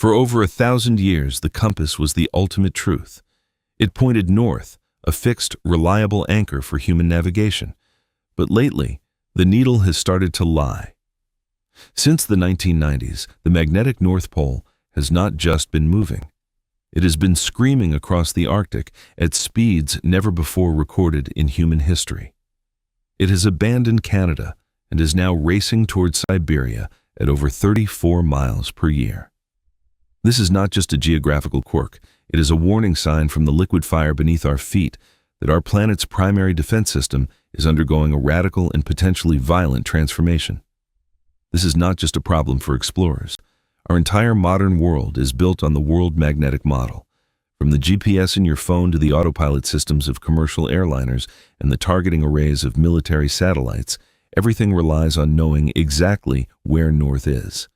For over 1,000 years, the compass was the ultimate truth. It pointed north, a fixed, reliable anchor for human navigation. But lately, the needle has started to lie. Since the 1990s, the magnetic North Pole has not just been moving. It has been screaming across the Arctic at speeds never before recorded in human history. It has abandoned Canada and is now racing towards Siberia at over 34 miles per year. This is not just a geographical quirk. It is a warning sign from the liquid fire beneath our feet that our planet's primary defense system is undergoing a radical and potentially violent transformation. This is not just a problem for explorers. Our entire modern world is built on the world magnetic model. From the GPS in your phone to the autopilot systems of commercial airliners and the targeting arrays of military satellites, everything relies on knowing exactly where north is.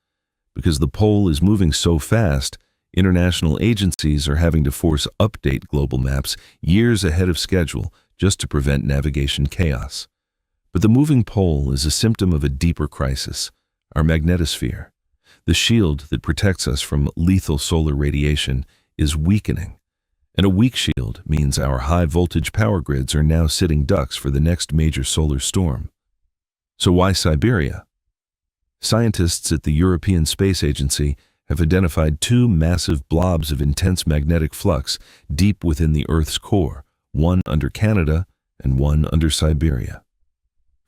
Because the pole is moving so fast, international agencies are having to force update global maps years ahead of schedule just to prevent navigation chaos. But the moving pole is a symptom of a deeper crisis, our magnetosphere. The shield that protects us from lethal solar radiation is weakening. And a weak shield means our high-voltage power grids are now sitting ducks for the next major solar storm. So why Siberia? Scientists at the European Space Agency have identified two massive blobs of intense magnetic flux deep within the Earth's core, one under Canada and one under Siberia.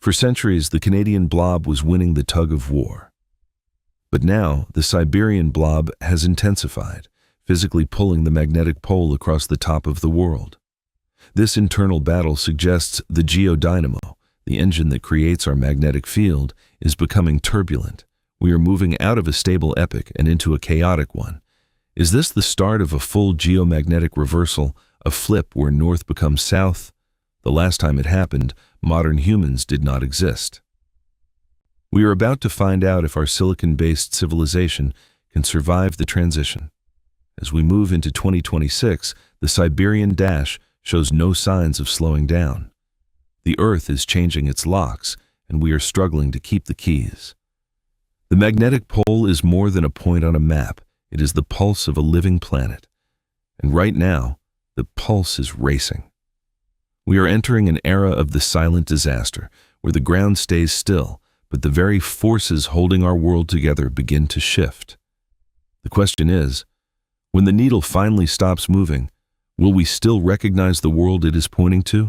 For centuries, the Canadian blob was winning the tug of war. But now, the Siberian blob has intensified, physically pulling the magnetic pole across the top of the world. This internal battle suggests the geodynamo, the engine that creates our magnetic field, is becoming turbulent. We are moving out of a stable epoch and into a chaotic one. Is this the start of a full geomagnetic reversal, a flip where north becomes south? The last time it happened, modern humans did not exist. We are about to find out if our silicon-based civilization can survive the transition. As we move into 2026, the Siberian dash shows no signs of slowing down. The Earth is changing its locks, and we are struggling to keep the keys. The magnetic pole is more than a point on a map. It is the pulse of a living planet. And right now, the pulse is racing. We are entering an era of the silent disaster, where the ground stays still, but the very forces holding our world together begin to shift. The question is, when the needle finally stops moving, will we still recognize the world it is pointing to?